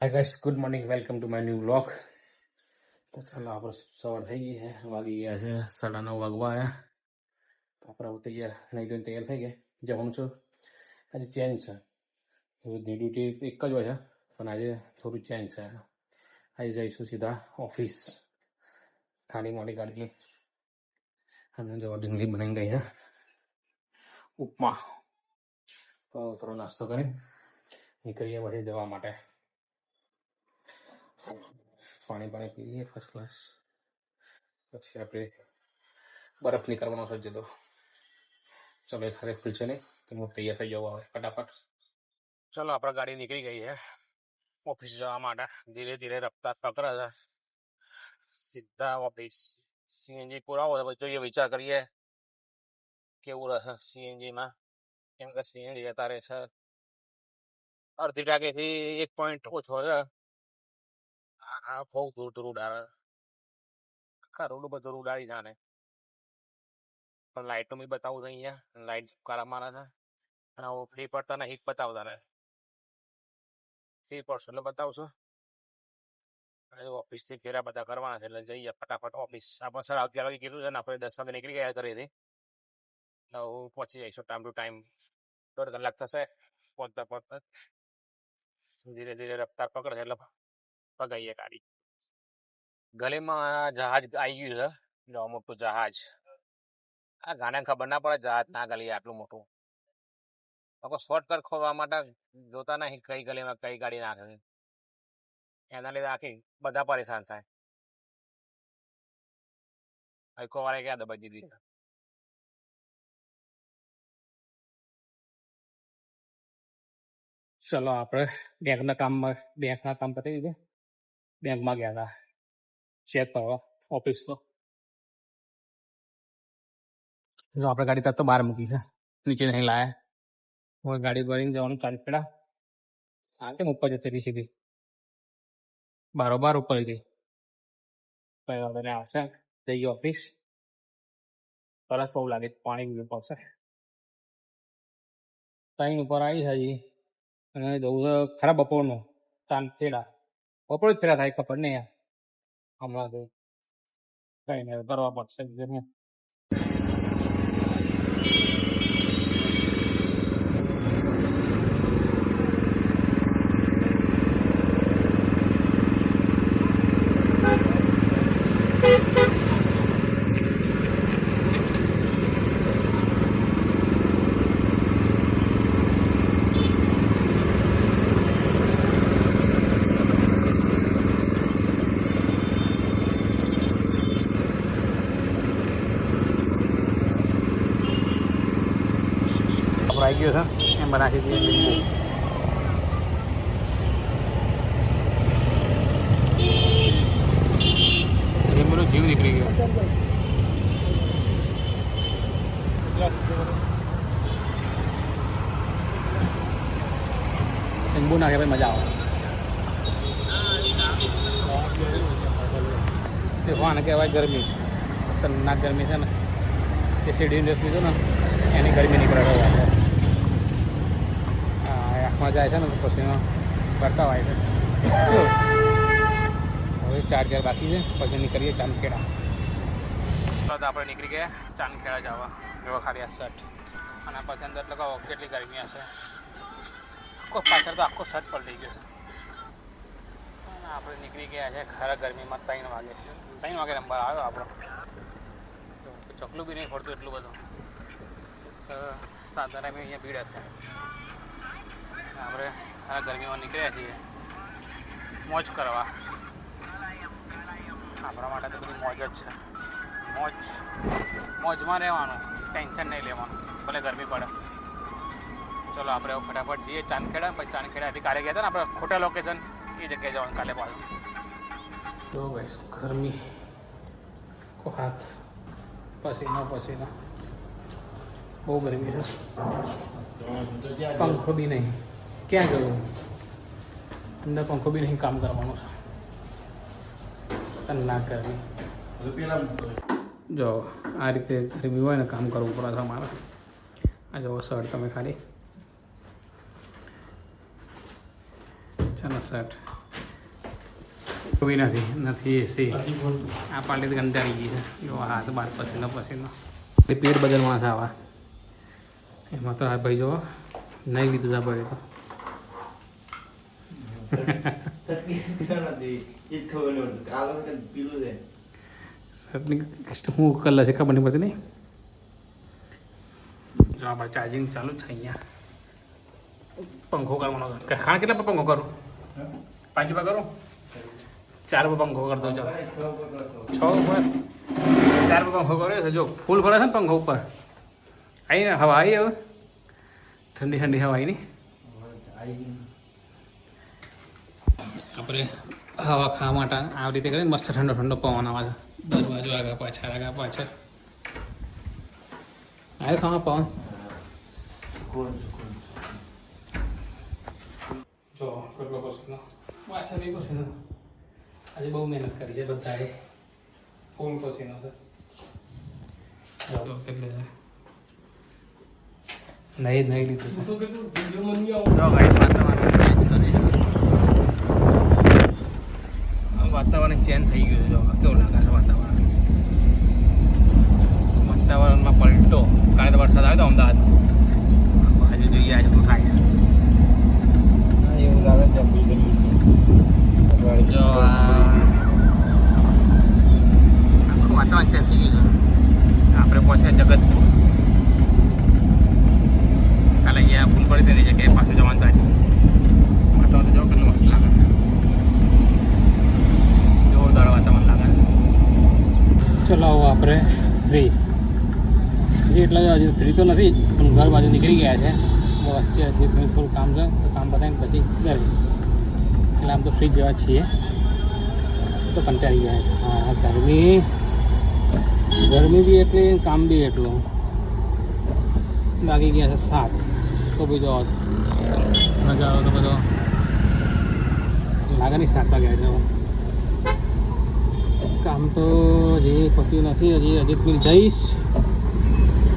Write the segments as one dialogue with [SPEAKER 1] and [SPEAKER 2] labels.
[SPEAKER 1] Hi guys, good morning, welcome to my new vlog. તો ચાલો આપણે સવાર થઈ ગઈ છે, વાગી ગયા છે 9:30 વાગવા આવ્યા. તો આપણે તૈયાર નહીં ધોઈને તૈયાર થઈ ગયા જવાનું છું. આજે ચેન્જ છે, રોજની ડ્યુટી એક જ હોય છે, પણ આજે થોડું ચેન્જ છે. આજે જઈશું સીધા ઓફિસ. ખાલી મોડી ગાડી અને જો ડુંગળી બનાવી ગઈ છે ઉપમા. તો થોડો નાસ્તો કરી નીકળીએ પછી જવા માટે. પાણી પી લઈએ ફર્સ્ટ ક્લાસ, પછી આપણે બરફની કરવાનો છે જતો. ચલો એક હારે ખુલશે નહીં તો હું તૈયાર થઈ જવા આવે ફટાફટ. ચલો આપણે ગાડી નીકળી ગઈ છે ઓફિસ જવા માટે. ધીરે ધીરે રફતાર પકડે છે સીધા ઓફિસ. સીએનજી પુરાવો તો જોઈએ, વિચાર કરીએ કેવું રહેશે સીએનજીમાં. કેમ કે સીએનજી જતા રહેશે અડધી ટાંકીથી 1 પોઈન્ટ ઓછો છે. આ બહુ દૂર દૂર ઉડાડે, આખા રોડ બધું ઉડાડી જાણે. પણ લાઇટો બી બતાવું છું અહીંયા, લાઇટ કાળા મારે છે. અને આવું ફ્રી પડતા ને હીટ બતાવતા ને ફ્રી પડશે એટલે બતાવશું. ઓફિસથી ફેરા બધા કરવાના છે એટલે જઈએ ફટાફટ ઓફિસ. આપણે 11:30 વાગે કીધું છે ને, આપણે 10 વાગે નીકળી ગયા ઘરેથી. એટલે હું પહોંચી જઈશું ટાઈમ ટુ ટાઈમ. 1.5 કલાક થશે પહોંચતા પહોંચતા. ધીરે ધીરે રફતાર પકડશે એટલે પગાઈએ ગાડી. ગલીમાં જહાજ આવી ગયું છે, જો મોટું જહાજ. આ ગાને ખબર ના પડે જહાજ ના ગલી આટલું મોટું. લોકો શોર્ટકટ ખોલવા માટે જોતા નહીં કઈ ગલીમાં કઈ ગાડી નાખે. એના લીધે આખી બધા પરેશાન થાય. આખો વાળે ક્યાં દબાઈ દીધી. ચલો આપણે બેંકના કામ પતી દીધે. બેંકમાં ગયા હતા ચેક કરવા ઓફિસનો. જો આપણે ગાડી તો બહાર મૂકી છે, નીચે નહીં લાયા. હવે ગાડી ભરીને જવાનું ચાલુ પેડા. આ કેમ ઉપર જતી રહી સીધી બારોબાર ઉપર ગઈ. કઈ વાંધો નહીં, આવશે જઈએ ઓફિસ. તરસ બહુ લાગે, પાણી પીવું પડશે. ટાઈમ ઉપર આવી છે હજી, અને જવું છે ખરા બપોરનો ચાંદખેડા. બપોર જ ફેરા થાય ખબર નહીં યાર. હમણાં તો કઈ નહીં કરવા પડશે. આવી ગયો છે એમ નાખી દઈએ લીંબુ. લીંબુનો જીવ નીકળી ગયો. લીંબુ નાખે ભાઈ મજા આવે. દેખો આને કહેવાય ગરમી. ખતરનાક ગરમી છે ને, એ સીડી ડ્રેસ લીધો ને એની ગરમી નીકળે. આંખમાં જાય છે ને પસીનો કરતા હોય છે. હવે 4 બાકી છે, પછી નીકળીએ ચાંદખેડા. તો આપણે નીકળી ગયા ચાંદખેડા જવા. જો ખાલી આ શર્ટ અને પછી અંદર લગાવો કેટલી ગરમી હશે. આખો પાછળ તો આખો શર્ટ પલટી ગયો છે. આપણે નીકળી ગયા છે ખરા ગરમીમાં. 3 વાગે નંબર આવ્યો આપણો. ચોકલું બી નહીં ફરતું એટલું બધું. સાધારણ અહીંયા ભીડ હશે. આપણે આ ગરમીમાં નીકળ્યા છીએ મોજ કરવા. આપણા માટે તો બધી મોજ જ છે. મોજમાં રહેવાનું, ટેન્શન નહીં લેવાનું, ભલે ગરમી પડે. ચલો આપણે ફટાફટ જઈએ ચાંદખેડા. પછી ચાંદખેડાથી કાલે ગયા હતા ને આપણે ખોટા લોકેશન, એ જગ્યાએ જવાનું કાલે પાછું. જો ગાઈસ ગરમી, હાથ પસીના બહુ ગરમી છે. પંખો બી નહીં, ક્યાં ગયું? અંદર પંખો બી નહીં કામ કરવાનું છે. ના કરવી. જો આ રીતે ગરમી હોય ને કામ કરવું પડે છે અમારે. આ જો શર્ટ તમે ખાલી છે ને શર્ટ કોઈ નથી એસી આ પાર્ટી કંટાળી ગઈ છે જો હાથ બાર પસીનો પેટ બદલવાના છે આવા એમાં તો આ ભાઈ જો નહીં લીધું આ ભાઈ તો હું કલર છે ખબર નહીં પડતી નહીં જો આપણે ચાર્જિંગ ચાલુ જ છે અહીંયા પંખો કરવાનો ખાણ કેટલા પર પંખો કરું 5 રૂપિયા કરું 4 રૂપિયા પંખો કરી દઉં ચાલો 6 ઉપર 4 રૂપિયા પંખો કર્યો છે જો ફૂલ ભરે છે ને પંખો ઉપર આવી ને હવા આવી હવે ઠંડી ઠંડી હવા આવી નહીં આપણે હવા ખાવા માટે આવી રીતે કરીને મસ્ત ઠંડો ઠંડો પવન આવે છે દરવાજો આગળ પાછળ આવ્યો ખાવા પવન જો કેટલો પસંદ પાછળ બી પસંદ આજે બહુ મહેનત કરી છે બધાએ ફૂલ પસીનો છે કેટલે છે નહીં લીધું વાતાવરણ ચેન્જ થઈ ગયું છે જો કેવું લાગે છે વાતાવરણમાં પલટો કાલે તો વરસાદ આવ્યો તો અમદાવાદ આજે જોઈએ આજે શું થાય એવું લાગે છે જો આખું વાતાવરણ ચેન્જ થઈ ગયું છે આપણે પહોંચ્યા જગતપુર કાલે અહીંયા ફૂલ પડી તેની જગ્યાએ પાછું જવાનું થાય વાતાવરણ તો જો કેટલું મસ્ત લાગે જોરદાર વાતાવરણ લાગે ચલો આપણે ફ્રી એટલા હજી ફ્રી તો નથી પણ ઘર બાજુ નીકળી ગયા છે વચ્ચે હજી થોડું કામ છે તો કામ બતાવીને પછી ઘરે એટલે આમ તો ફ્રી જેવા છીએ તો કંટાળી ગયા છે હા ગરમી બી એટલી કામ બી એટલું લાગી ગયા છે 7 તો બી જો મજા આવે તો બધો લાગે નહીં 7 વાગ્યા એટલે કામ તો હજી પત્યું નથી હજી મિલ જઈશ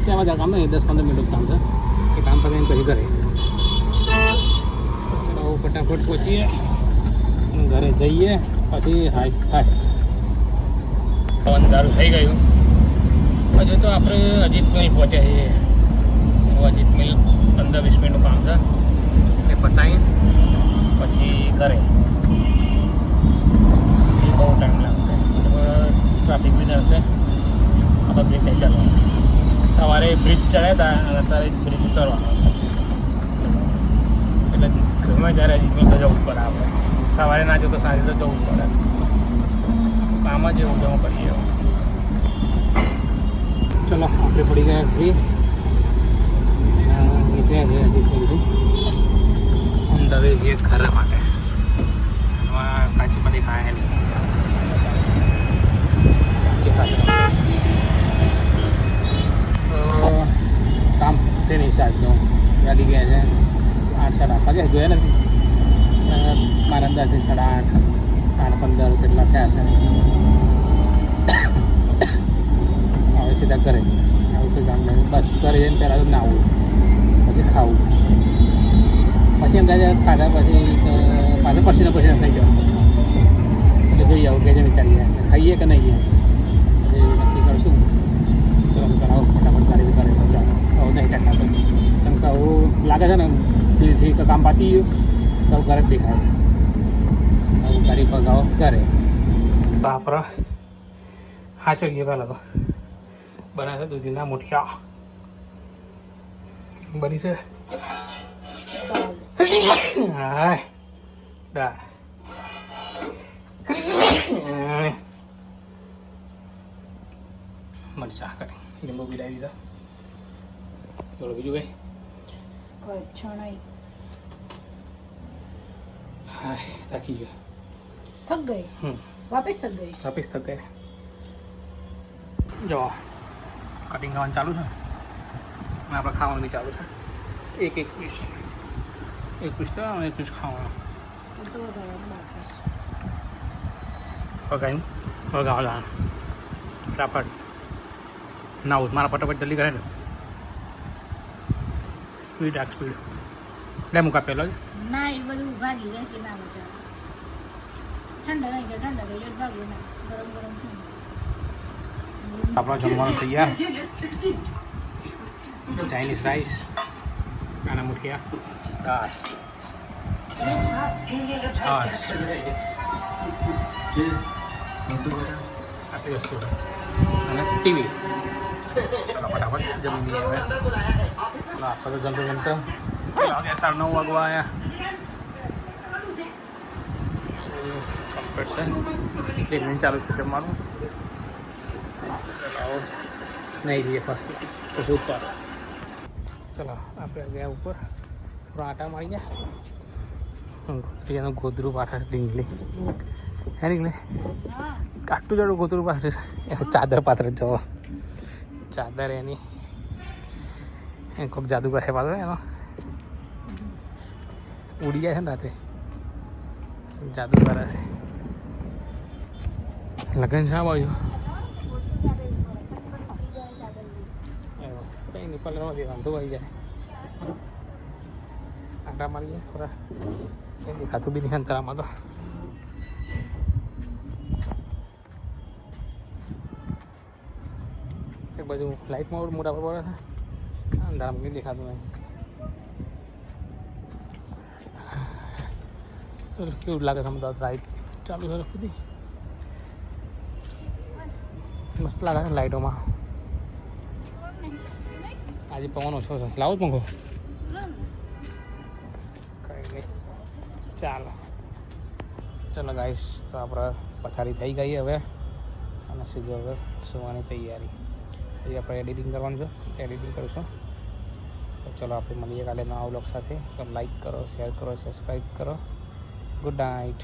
[SPEAKER 1] ત્યાં બધા કામ નહીં 10-15 મિનિટનું કામ છે એ કામ પતાવીને પછી ઘરે ચલો ફટાફટ પહોંચીએ અને ઘરે જઈએ પછી હાઈસ થાય અંધારું થઈ ગયું હજુ તો આપણે અજીત મિલ પહોંચ્યા છીએ અજીત મિલ 15-20 મિનિટનું કામ છે એ પતાવી પછી ઘરે બહુ ટાઈમ લાગશે ટ્રાફિક બી રહેશે આપણે બ્રિજ નહીં ચાલવાનું સવારે બ્રિજ ચડ્યા હતા અને અત્યારે બ્રિજ ઉતરવાનો એટલે ગમે ત્યારે અજીત તો જવું પડે આપણે સવારે ના જો તો સાંજે તો જવું પડે કામ જ એવું જવું કરીએ ચલો આપણે પડી ગયા ફ્રી નીકળ્યા છે અજીત બધું અંદર જઈએ ઘર માટે કાચી બધી ખાય કામ તેની હિસાબનું લાગી ગયા છે 8-8:30 વાગે જોયા નથી મારા અંદાજથી 8:30-8:15 કેટલા થયા છે હવે સીધા ઘરે આવું કોઈ કામ નહીં બસ ઘરે જઈને પહેલાં તો નાહવું પછી ખાવું પછી એમ થાય ખાધા પછી પાછું પસીને થઈ જવાનું એટલે જોઈએ આવું કે છે વિચારીએ ખાઈએ કે નહીં પછી નક્કી કરશું ચલો કરાવો ફટાફટ ગાડી કરે પહોંચવાનું આવું નહીં કાઢતા કેમ કે આવું લાગે છે ને દિલથી કામ પાતી ગયું તો ઘરે જ દેખાય આવું ગાડી પગાવો કરે બાપરા હા ચડીએ પહેલાં તો બના છે દૂધીના મુઠિયા બની છે હાય દાળ મરચા કરી લીંબુ પીડાવી દીધા થોડું બીજું ભાઈ હાય થાકી ગયો
[SPEAKER 2] थक गए वापस थक गए
[SPEAKER 1] જો કટિંગ કરવાનું ચાલુ છે અને આપણે ખાવાનું બી ચાલુ છે એક પીસ લેવાનું એક પીસ ખાવાનું વગાડવા ફટાફટ ના આવું મારા ફટાફટ જલ્દી કરે ને સ્પીડ લે મૂકા પેલો જ
[SPEAKER 2] ના એ બધું ભાગી જશે ના મજા ઠંડા નહીં ગયા ઠંડા થઈ જાય ભાગ્યો ના ગરમ ગરમ છે
[SPEAKER 1] આપણો જમવાનું તૈયાર ચાઇનીઝ રાઈસ કાના મુઠિયા દાળ છાશ આટલી વસ્તુ અને ટીવી ચલો ફટાફટ જમી લઈએ હવે આખો તો જમતો જમતો વાગ્યા 9:30 વાગવા આવ્યા કમ્પ્લીટ છે 1 મિનિટ ચાલુ છે જમવાનું નહીં લઈએ ફર્સ્ટ ક્લાસ પછી ઉપર ચલો આપણે ગયા ઉપર થોડા આટા મારી ગયા એનું ગોદરું પાછળ ડીંગલી હે ડીંગલી કાટું જાડું ગોદરું પાછળ ચાદર પાત્ર જવો ચાદર એની એ કોઈક જાદુગર હે પાછળ એનો ઉડી જાય છે ને રાતે જાદુગર છે લગન છે આ બાજુ કંઈ નહીં પલરમાંથી વાંધો આવી જાય આટા મારી જાય થોડા કંઈ દેખાતું બી નહીં અંતરામાં તો એક બાજુ લાઇટમાં મોટા પર પડે છે અંધારામાં કંઈ દેખાતું નહીં કેવું લાગે છે અમદાવાદ લાઇટ ચાલુ છે બધી મસ્ત લાગે છે લાઇટોમાં આજે પવન ઓછો છે લાવો પંખો કંઈ નહીં ચાલો ચલો ગાઈસ તો આપણે પથારી થઈ ગઈ હવે અને સીધો હવે સુવાની તૈયારી હજી આપણે એડિટિંગ કરવાનું છે એડિટિંગ કરીશું તો ચલો આપણે મળીએ કાલે નવા વ્લોગ સાથે તો લાઈક કરો શેર કરો સબસ્ક્રાઈબ કરો ગુડ નાઇટ